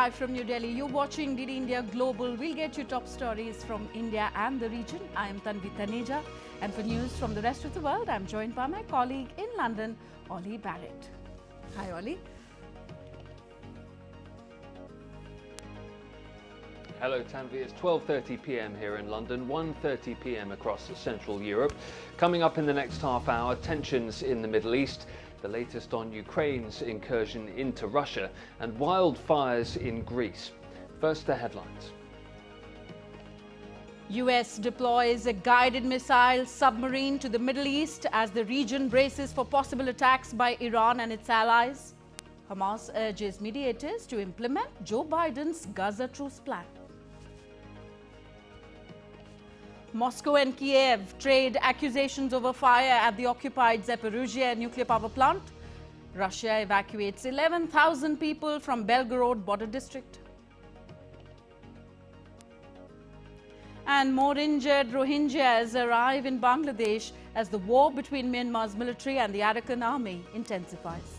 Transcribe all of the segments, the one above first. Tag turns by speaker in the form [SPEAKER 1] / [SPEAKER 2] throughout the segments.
[SPEAKER 1] live from New Delhi. You're watching DD India Global. We'll get you top stories from India and the region. I am Tanvi Taneja, and for news from the rest of the world, I'm joined by my colleague in London, Ollie Barrett. Hi, Ollie.
[SPEAKER 2] Hello Tanvi, it's 12:30 p.m. here in London, 1:30 p.m. across Central Europe. Coming up in the next half hour, tensions in the Middle East, the latest on Ukraine's incursion into Russia, and wildfires in Greece. First, the headlines.
[SPEAKER 1] US deploys a guided missile submarine to the Middle East as the region braces for possible attacks by Iran and its allies. Hamas urges mediators to implement Joe Biden's Gaza truce plan. Moscow and Kiev trade accusations over fire at the occupied Zaporizhzhia nuclear power plant. Russia evacuates 11,000 people from Belgorod border district. And more injured Rohingyas arrive in Bangladesh as the war between Myanmar's military and the Arakan army intensifies.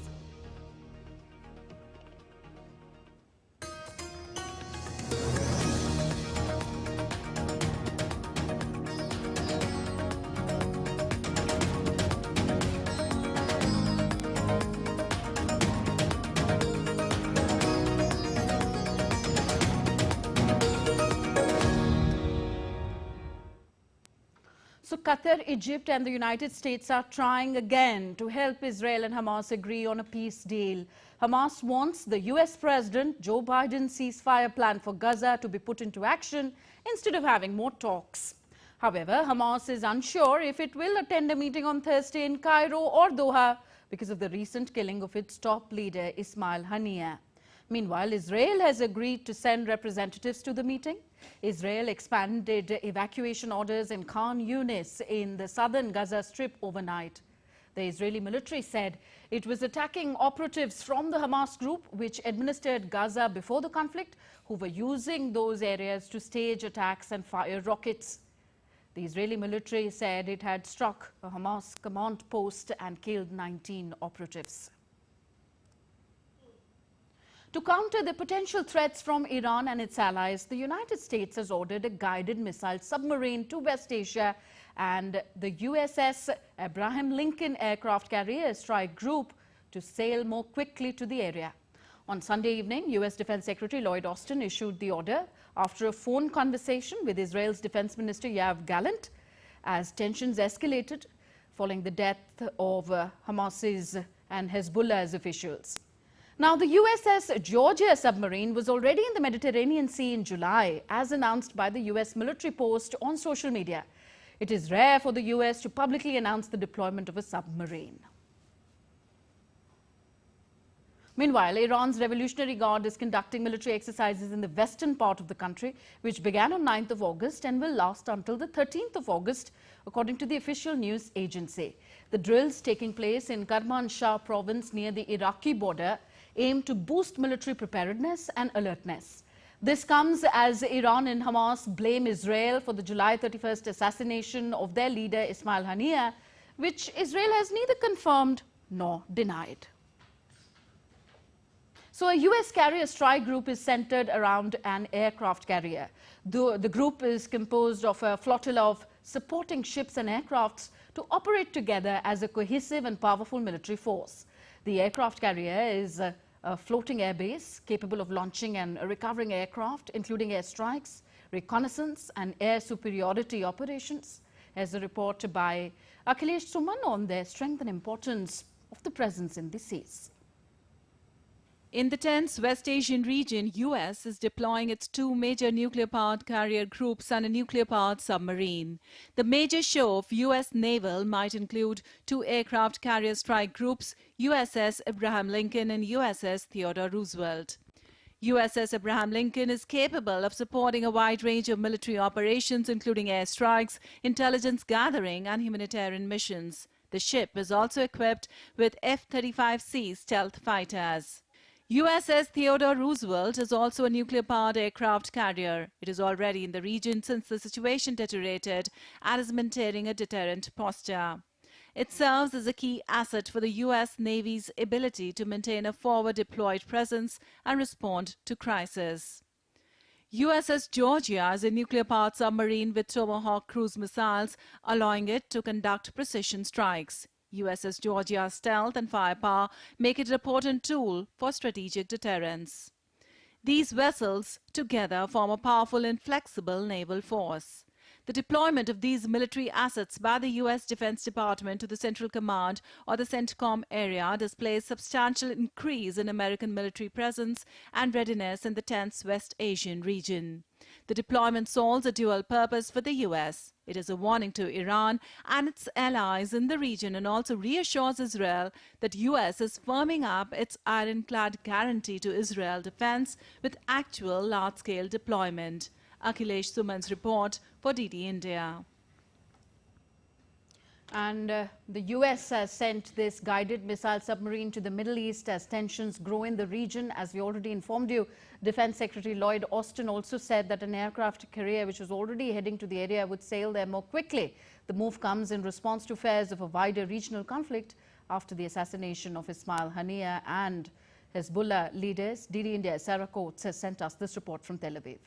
[SPEAKER 1] So Qatar, Egypt and the United States are trying again to help Israel and Hamas agree on a peace deal. Hamas wants the US President Joe Biden's ceasefire plan for Gaza to be put into action instead of having more talks. However, Hamas is unsure if it will attend a meeting on Thursday in Cairo or Doha because of the recent killing of its top leader Ismail Haniyeh. Meanwhile, Israel has agreed to send representatives to the meeting. Israel expanded evacuation orders in Khan Yunis in the southern Gaza Strip overnight. The Israeli military said it was attacking operatives from the Hamas group, which administered Gaza before the conflict, who were using those areas to stage attacks and fire rockets. The Israeli military said it had struck a Hamas command post and killed 19 operatives. To counter the potential threats from Iran and its allies, the United States has ordered a guided missile submarine to West Asia, and the USS Abraham Lincoln aircraft carrier strike group to sail more quickly to the area. On Sunday evening, US Defense Secretary Lloyd Austin issued the order after a phone conversation with Israel's Defense Minister Yoav Gallant as tensions escalated following the death of Hamas's and Hezbollah's officials. Now, the USS Georgia submarine was already in the Mediterranean Sea in July, as announced by the US military post on social media. It is rare for the US to publicly announce the deployment of a submarine. Meanwhile, Iran's Revolutionary Guard is conducting military exercises in the western part of the country, which began on 9th of August and will last until the 13th of August, according to the official news agency. The drills taking place in Kermanshah province near the Iraqi border aim to boost military preparedness and alertness. This comes as Iran and Hamas blame Israel for the July 31st assassination of their leader Ismail Haniyeh, which Israel has neither confirmed nor denied. So a US carrier strike group is centered around an aircraft carrier. The group is composed of a flotilla of supporting ships and aircrafts to operate together as a cohesive and powerful military force. The aircraft carrier is a floating airbase capable of launching and recovering aircraft, including airstrikes, reconnaissance and air superiority operations. As a report by Akhilesh Suman on their strength and importance of the presence in the seas.
[SPEAKER 3] In the tense West Asian region, US is deploying its two major nuclear-powered carrier groups and a nuclear-powered submarine. The major show of US naval might include two aircraft carrier strike groups, USS Abraham Lincoln and USS Theodore Roosevelt. USS Abraham Lincoln is capable of supporting a wide range of military operations, including airstrikes, intelligence gathering and humanitarian missions. The ship is also equipped with F-35C stealth fighters. USS Theodore Roosevelt is also a nuclear-powered aircraft carrier. It is already in the region since the situation deteriorated and is maintaining a deterrent posture. It serves as a key asset for the U.S. Navy's ability to maintain a forward-deployed presence and respond to crisis. USS Georgia is a nuclear-powered submarine with Tomahawk cruise missiles, allowing it to conduct precision strikes. USS Georgia's stealth and firepower make it a potent tool for strategic deterrence. These vessels together form a powerful and flexible naval force. The deployment of these military assets by the U.S. Defense Department to the Central Command or the CENTCOM area displays substantial increase in American military presence and readiness in the tense West Asian region. The deployment solves a dual purpose for the U.S. It is a warning to Iran and its allies in the region and also reassures Israel that U.S. is firming up its ironclad guarantee to Israel defense with actual large-scale deployment. Akhilesh Suman's report for DD India.
[SPEAKER 1] And the US has sent this guided missile submarine to the Middle East as tensions grow in the region. As we already informed you, Defense Secretary Lloyd Austin also said that an aircraft carrier which was already heading to the area would sail there more quickly. The move comes in response to fears of a wider regional conflict after the assassination of Ismail Haniyeh and Hezbollah leaders. DD India Sarah Coates has sent us this report from Tel Aviv.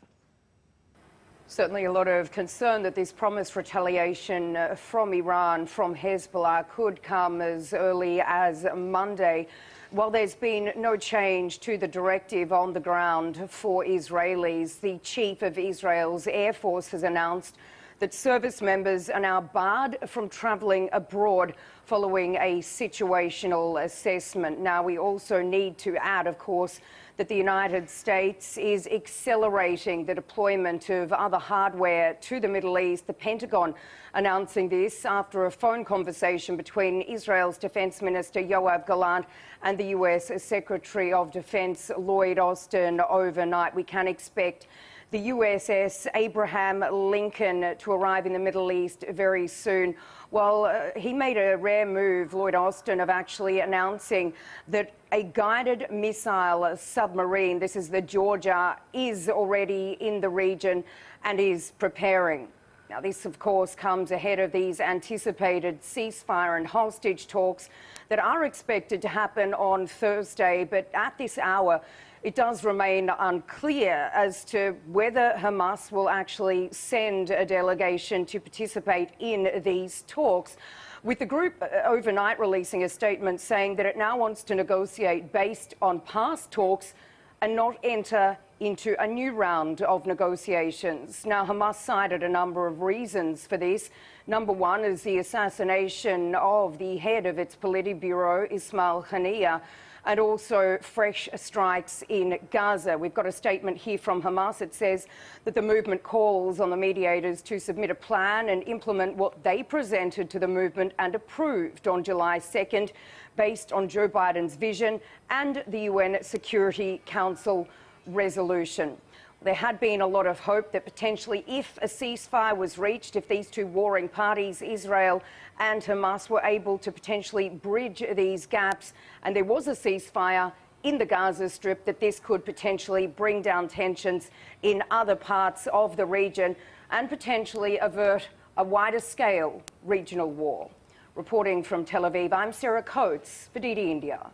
[SPEAKER 4] Certainly a lot of concern that this promised retaliation from Iran, from Hezbollah, could come as early as Monday. While there's been no change to the directive on the ground for Israelis, the chief of Israel's Air Force has announced that service members are now barred from travelling abroad following a situational assessment. Now, we also need to add, of course, that the United States is accelerating the deployment of other hardware to the Middle East. The Pentagon announcing this after a phone conversation between Israel's Defense Minister Yoav Gallant and the US Secretary of Defense Lloyd Austin overnight. We can expect the USS Abraham Lincoln to arrive in the Middle East very soon. Well, he made a rare move, Lloyd Austin, of actually announcing that a guided missile submarine, this is the Georgia, is already in the region and is preparing. Now, this, of course, comes ahead of these anticipated ceasefire and hostage talks that are expected to happen on Thursday. But at this hour, it does remain unclear as to whether Hamas will actually send a delegation to participate in these talks, with the group overnight releasing a statement saying that it now wants to negotiate based on past talks and not enter into a new round of negotiations. Now, Hamas cited a number of reasons for this. Number one is the assassination of the head of its Politburo, Ismail Haniyeh, and also fresh strikes in Gaza. We've got a statement here from Hamas. It says that the movement calls on the mediators to submit a plan and implement what they presented to the movement and approved on July 2nd, based on Joe Biden's vision and the UN Security Council resolution. There had been a lot of hope that potentially if a ceasefire was reached, if these two warring parties, Israel and Hamas, were able to potentially bridge these gaps and there was a ceasefire in the Gaza Strip, that this could potentially bring down tensions in other parts of the region and potentially avert a wider scale regional war. Reporting from Tel Aviv, I'm Sarah Coates for DD India.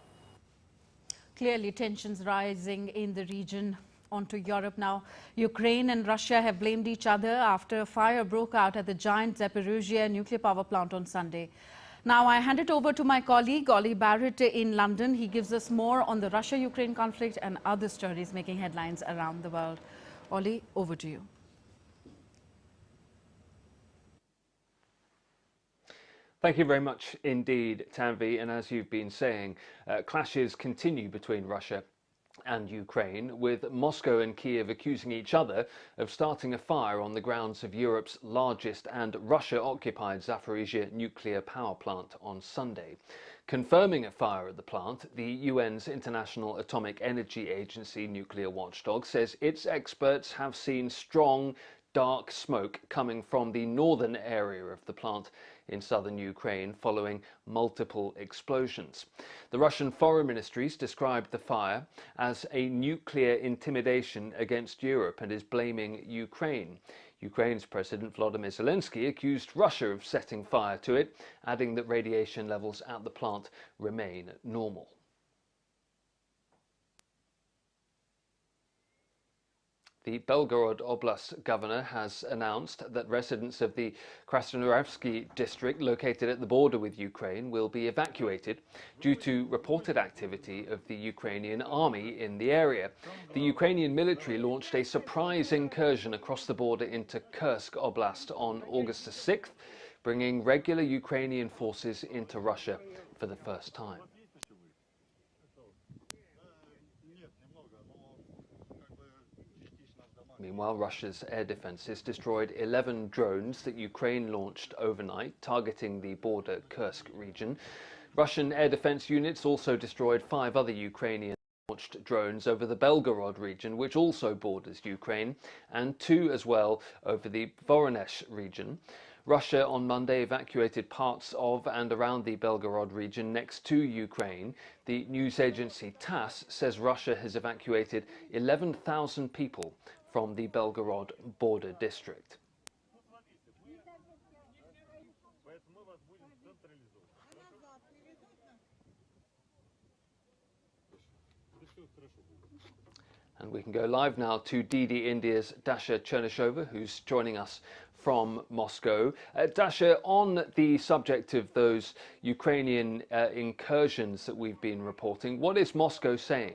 [SPEAKER 1] Clearly, tensions rising in the region. On to Europe now. Ukraine and Russia have blamed each other after a fire broke out at the giant Zaporizhzhia nuclear power plant on Sunday. Now I hand it over to my colleague Ollie Barrett in London. He gives us more on the Russia-Ukraine conflict and other stories making headlines around the world. Ollie, over to you.
[SPEAKER 2] Thank you very much indeed, Tanvi. And as you've been saying, clashes continue between Russia and Ukraine, with Moscow and Kiev accusing each other of starting a fire on the grounds of Europe's largest and Russia-occupied Zaporizhzhia nuclear power plant on Sunday. Confirming a fire at the plant, the UN's International Atomic Energy Agency nuclear watchdog says its experts have seen strong, dark smoke coming from the northern area of the plant in southern Ukraine following multiple explosions. The Russian Foreign Ministry's described the fire as a nuclear intimidation against Europe and is blaming Ukraine. Ukraine's President Volodymyr Zelensky accused Russia of setting fire to it, adding that radiation levels at the plant remain normal. The Belgorod Oblast governor has announced that residents of the Krasnoyarski district located at the border with Ukraine will be evacuated due to reported activity of the Ukrainian army in the area. The Ukrainian military launched a surprise incursion across the border into Kursk Oblast on August 6th, bringing regular Ukrainian forces into Russia for the first time. Meanwhile, Russia's air defences destroyed 11 drones that Ukraine launched overnight, targeting the border Kursk region. Russian air defence units also destroyed 5 other Ukrainian-launched drones over the Belgorod region, which also borders Ukraine, and 2 as well over the Voronezh region. Russia on Monday evacuated parts of and around the Belgorod region next to Ukraine. The news agency TASS says Russia has evacuated 11,000 people from the Belgorod border district. And we can go live now to DD India's Dasha Chernyshova, who's joining us from Moscow. Dasha, on the subject of those Ukrainian incursions that we've been reporting, what is Moscow saying?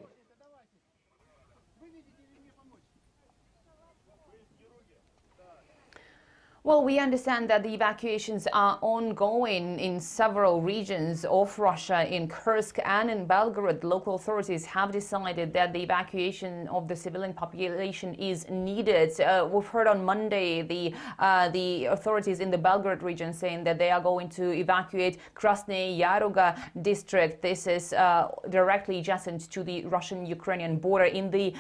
[SPEAKER 5] Well, we understand that the evacuations are ongoing in several regions of Russia, in Kursk and in Belgorod. Local authorities have decided that the evacuation of the civilian population is needed. We've heard on Monday the authorities in the Belgorod region saying that they are going to evacuate Krasny Yaruga district. This is directly adjacent to the Russian-Ukrainian border. In the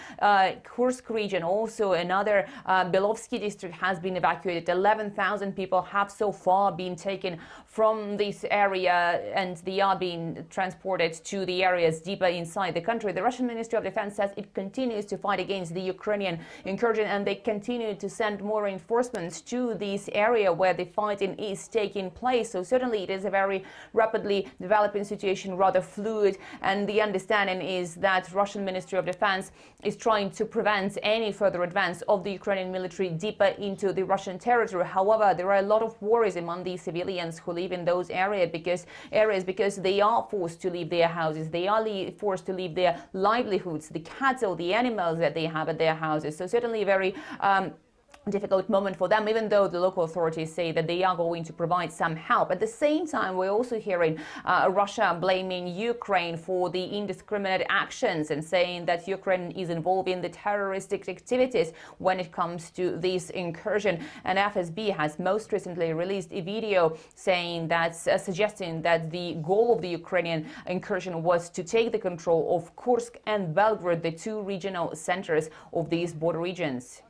[SPEAKER 5] Kursk region, also another Belovsky district has been evacuated. 11,000 people have so far been taken from this area, and they are being transported to the areas deeper inside the country. The Russian Ministry of Defense says it continues to fight against the Ukrainian incursion, and they continue to send more reinforcements to this area where the fighting is taking place. So certainly it is a very rapidly developing situation, rather fluid, and the understanding is that Russian Ministry of Defense is trying to prevent any further advance of the Ukrainian military deeper into the Russian territory. However, there are a lot of worries among the civilians who live in those areas because they are forced to leave their houses, they are forced to leave their livelihoods, the cattle, the animals that they have at their houses. So certainly a very difficult moment for them, even though the local authorities say that they are going to provide some help. At the same time, we're also hearing Russia blaming Ukraine for the indiscriminate actions and saying that Ukraine is involved in the terroristic activities when it comes to this incursion. And FSB has most recently released a video saying that, suggesting that the goal of the Ukrainian incursion was to take the control of Kursk and Belgorod, the 2 regional centers of these border regions.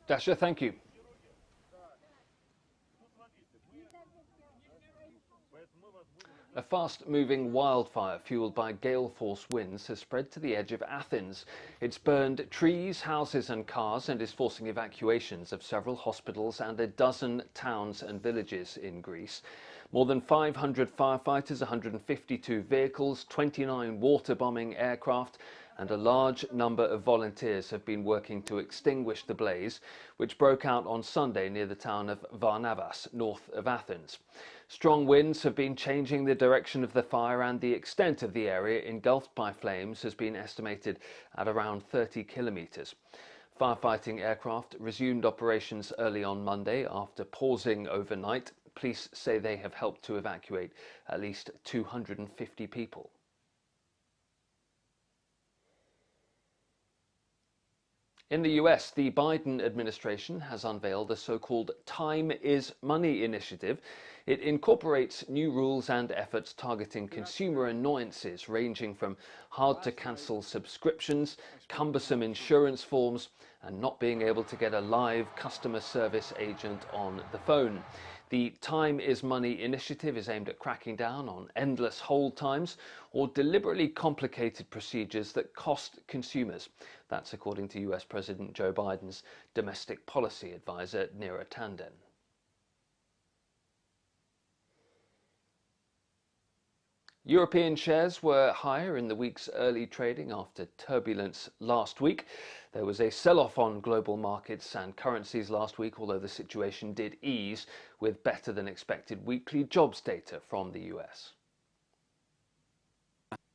[SPEAKER 2] Dasha, thank you. A fast-moving wildfire fueled by gale-force winds has spread to the edge of Athens. It's burned trees, houses and cars and is forcing evacuations of several hospitals and a dozen towns and villages in Greece. More than 500 firefighters, 152 vehicles, 29 water-bombing aircraft and a large number of volunteers have been working to extinguish the blaze, which broke out on Sunday near the town of Varnavas, north of Athens. Strong winds have been changing the direction of the fire, and the extent of the area engulfed by flames has been estimated at around 30 kilometres. Firefighting aircraft resumed operations early on Monday after pausing overnight. Police say they have helped to evacuate at least 250 people. In the US, the Biden administration has unveiled a so-called Time is Money initiative. It incorporates new rules and efforts targeting consumer annoyances ranging from hard-to-cancel subscriptions, cumbersome insurance forms, and not being able to get a live customer service agent on the phone. The Time is Money initiative is aimed at cracking down on endless hold times or deliberately complicated procedures that cost consumers. That's according to US President Joe Biden's domestic policy advisor, Neera Tanden. European shares were higher in the week's early trading after turbulence last week. There was a sell-off on global markets and currencies last week, although the situation did ease with better than expected weekly jobs data from the US.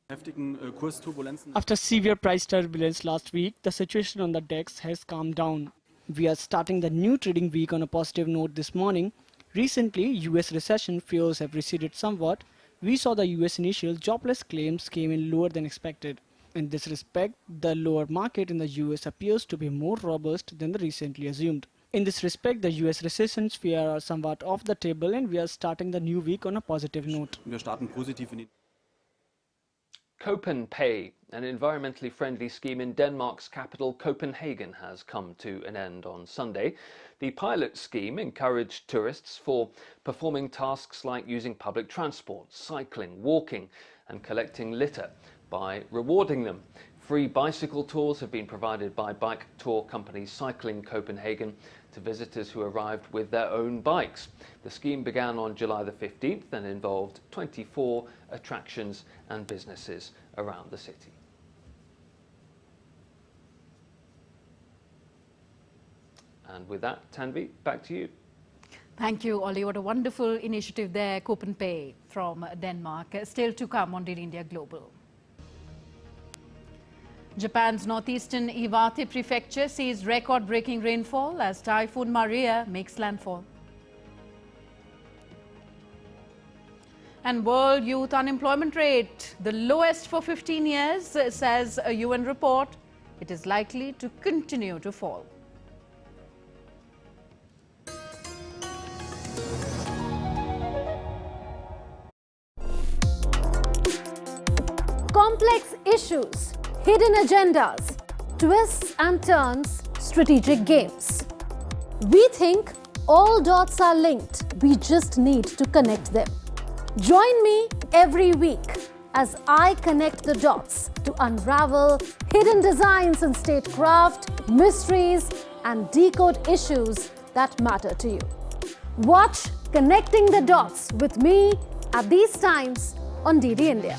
[SPEAKER 6] After severe price turbulence last week, the situation on the DAX has calmed down. We are starting the new trading week on a positive note this morning. Recently, US recession fears have receded somewhat. We saw the US initial jobless claims came in lower than expected. In this respect, the lower market in the US appears to be more robust than the recently assumed. In this respect, the US recession fears are somewhat off the table and we are starting the new week on a positive note.
[SPEAKER 2] CopenPay, an environmentally friendly scheme in Denmark's capital Copenhagen, has come to an end on Sunday. The pilot scheme encouraged tourists for performing tasks like using public transport, cycling, walking and collecting litter by rewarding them. Free bicycle tours have been provided by bike tour company Cycling Copenhagen to visitors who arrived with their own bikes. The scheme began on July the 15th and involved 24 attractions and businesses around the city. And with that, Tanvi, back to you.
[SPEAKER 1] Thank you, Ollie. What a wonderful initiative there, CopenPay from Denmark. Still to come on DD India Global. Japan's northeastern Iwate prefecture sees record-breaking rainfall as Typhoon Maria makes landfall. And world youth unemployment rate, the lowest for 15 years, says a UN report. It is likely to continue to fall.
[SPEAKER 7] Complex issues, hidden agendas, twists and turns, strategic games. We think all dots are linked. We just need to connect them. Join me every week as I connect the dots to unravel hidden designs in statecraft, mysteries, and decode issues that matter to you. Watch Connecting the Dots with me at these times on DD India.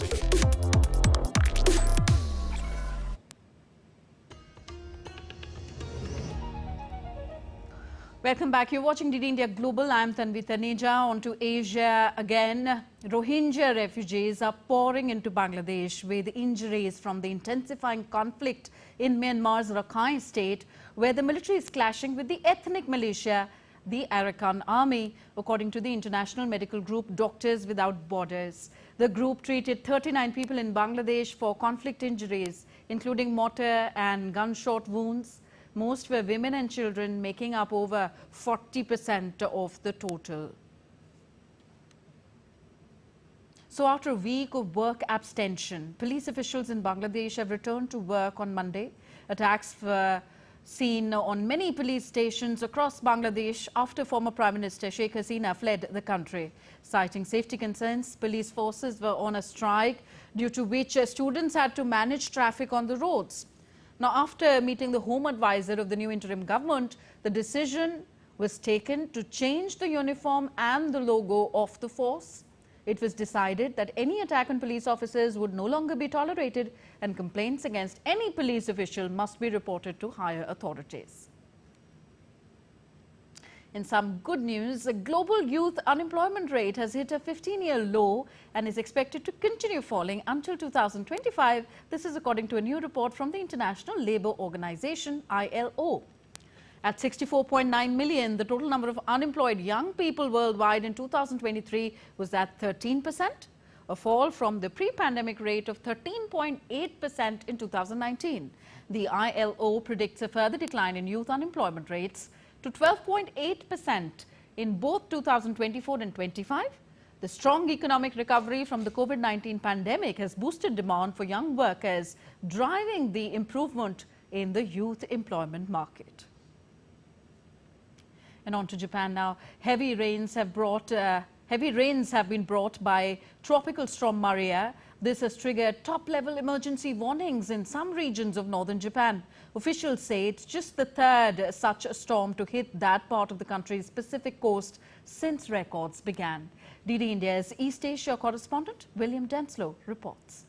[SPEAKER 1] Welcome back. You're watching DD India Global. I'm Tanvi Taneja. On to Asia again. Rohingya refugees are pouring into Bangladesh with injuries from the intensifying conflict in Myanmar's Rakhine state, where the military is clashing with the ethnic militia, the Arakan Army, according to the international medical group Doctors Without Borders. The group treated 39 people in Bangladesh for conflict injuries, including mortar and gunshot wounds. Most were women and children, making up over 40% of the total. So after a week of work abstention, police officials in Bangladesh have returned to work on Monday. Attacks were seen on many police stations across Bangladesh after former Prime Minister Sheikh Hasina fled the country. Citing safety concerns, police forces were on a strike, due to which students had to manage traffic on the roads. Now, after meeting the Home Advisor of the new interim government, the decision was taken to change the uniform and the logo of the force. It was decided that any attack on police officers would no longer be tolerated and complaints against any police official must be reported to higher authorities. In some good news, the global youth unemployment rate has hit a 15-year low and is expected to continue falling until 2025. This is according to a new report from the International Labour Organization, ILO. At 64.9 million, the total number of unemployed young people worldwide in 2023 was at 13%, a fall from the pre-pandemic rate of 13.8% in 2019. The ILO predicts a further decline in youth unemployment rates to 12.8% in both 2024 and 25. The strong economic recovery from the COVID-19 pandemic has boosted demand for young workers, driving the improvement in the youth employment market. And on to Japan now. Heavy rains have been brought by tropical storm Maria. This has triggered top-level emergency warnings in some regions of northern Japan. Officials say it's just the third such storm to hit that part of the country's Pacific coast since records began. DD India's East Asia correspondent William Denslow reports.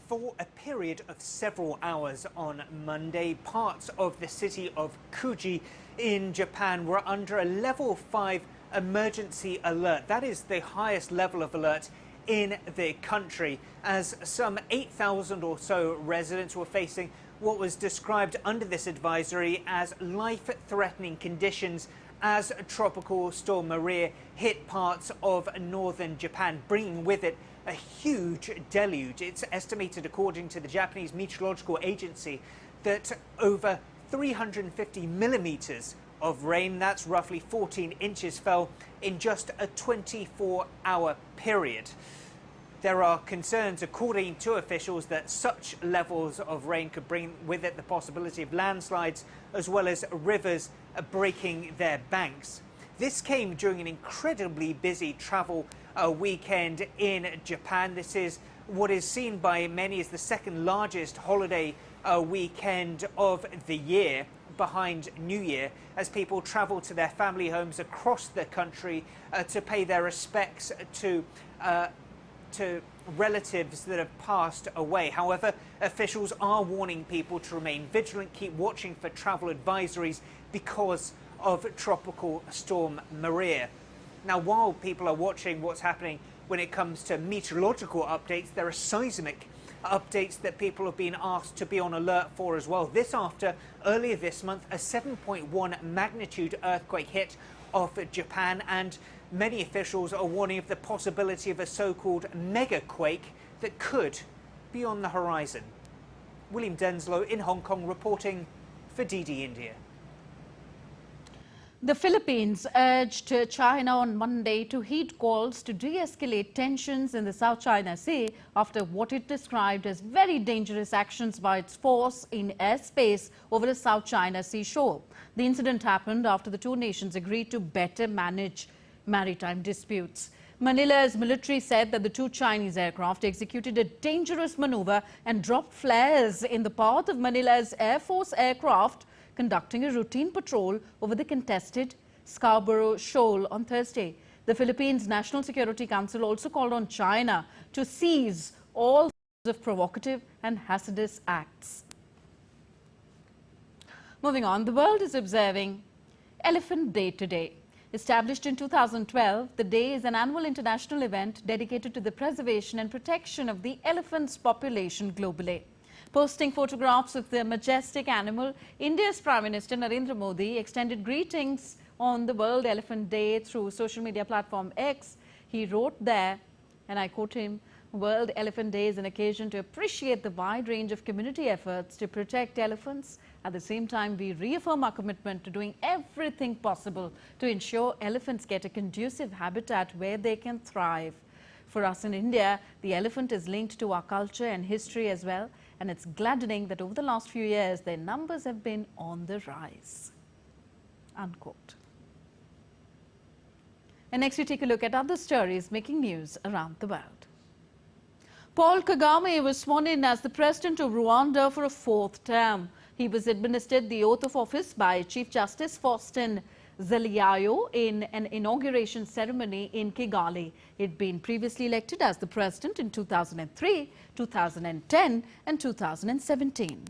[SPEAKER 8] For a period of several hours on Monday, parts of the city of Kuji in Japan were under a level 5 emergency alert. That is the highest level of alert in the country, as some 8,000 or so residents were facing what was described under this advisory as life-threatening conditions as Tropical Storm Maria hit parts of northern Japan, bringing with it a huge deluge. It's estimated, according to the Japanese Meteorological Agency, that over 350 millimeters of rain, that's roughly 14 inches, fell in just a 24-hour period. There are concerns, according to officials, that such levels of rain could bring with it the possibility of landslides as well as rivers breaking their banks. This came during an incredibly busy travel weekend in Japan. This is what is seen by many as the second largest holiday weekend of the year, behind New Year, as people travel to their family homes across the country to pay their respects to relatives that have passed away. However, officials are warning people to remain vigilant, keep watching for travel advisories because of Tropical Storm Maria. Now, while people are watching what's happening when it comes to meteorological updates, there are seismic updates that people have been asked to be on alert for as well. This after earlier this month a 7.1 magnitude earthquake hit off Japan, and many officials are warning of the possibility of a so-called mega quake that could be on the horizon. William Denslow in Hong Kong reporting for DD India.
[SPEAKER 1] The Philippines urged China on Monday to heed calls to de-escalate tensions in the South China Sea after what it described as very dangerous actions by its force in airspace over the South China Sea shore. The incident happened after the two nations agreed to better manage maritime disputes. Manila's military said that the two Chinese aircraft executed a dangerous maneuver and dropped flares in the path of Manila's Air Force aircraft conducting a routine patrol over the contested Scarborough Shoal on Thursday. The Philippines National Security Council also called on China to cease all forms of provocative and hazardous acts. Moving on, the world is observing Elephant Day today. Established in 2012, the day is an annual international event dedicated to the preservation and protection of the elephant's population globally. Posting photographs of the majestic animal, India's Prime Minister Narendra Modi extended greetings on the World Elephant Day through social media platform X. He wrote there, and I quote him, "World Elephant Day is an occasion to appreciate the wide range of community efforts to protect elephants. At the same time, we reaffirm our commitment to doing everything possible to ensure elephants get a conducive habitat where they can thrive." For us in India, the elephant is linked to our culture and history as well, and it's gladdening that over the last few years, their numbers have been on the rise. Unquote. And next we take a look at other stories making news around the world. Paul Kagame was sworn in as the president of Rwanda for a fourth term. He was administered the oath of office by Chief Justice Faustin Zaliayo in an inauguration ceremony in Kigali. He'd been previously elected as the president in 2003, 2010 and 2017.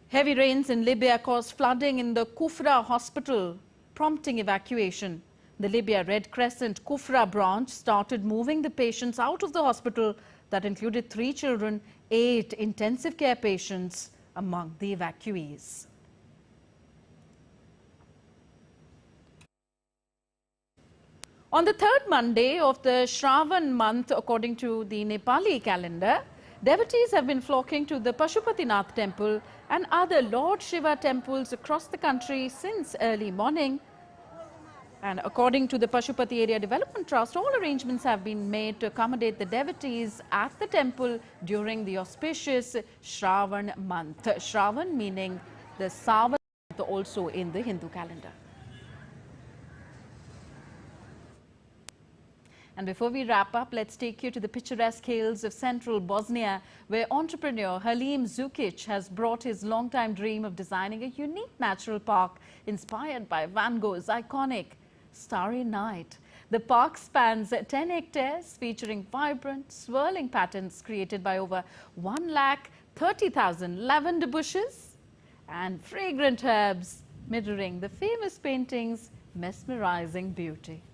[SPEAKER 1] Heavy rains in Libya caused flooding in the Kufra hospital, prompting evacuation. The Libya Red Crescent Kufra branch started moving the patients out of the hospital. That included 3 children, 8 intensive care patients among the evacuees. On the third Monday of the Shravan month, according to the Nepali calendar, devotees have been flocking to the Pashupatinath temple and other Lord Shiva temples across the country since early morning. And according to the Pashupati Area Development Trust, all arrangements have been made to accommodate the devotees at the temple during the auspicious Shravan month. Shravan meaning the Savan month also in the Hindu calendar. And before we wrap up, let's take you to the picturesque hills of central Bosnia, where entrepreneur Halim Zukic has brought his long-time dream of designing a unique natural park inspired by Van Gogh's iconic Starry Night. The park spans 10 hectares, featuring vibrant, swirling patterns created by over 130,000 lavender bushes and fragrant herbs, mirroring the famous painting's mesmerizing beauty.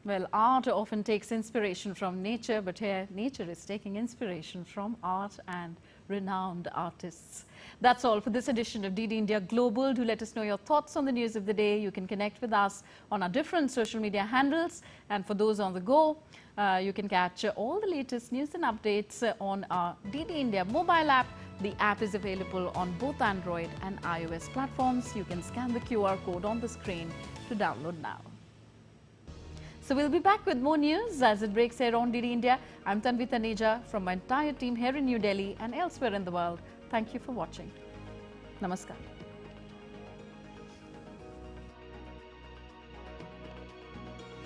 [SPEAKER 1] Well, art often takes inspiration from nature, but here nature is taking inspiration from art and renowned artists. That's all for this edition of DD India Global. Do let us know your thoughts on the news of the day. You can connect with us on our different social media handles. And for those on the go, you can catch all the latest news and updates on our DD India mobile app. The app is available on both Android and iOS platforms. You can scan the QR code on the screen to download now. So we'll be back with more news as it breaks here on DD India. I'm Tanvi Taneja from my entire team here in New Delhi and elsewhere in the world. Thank you for watching. Namaskar.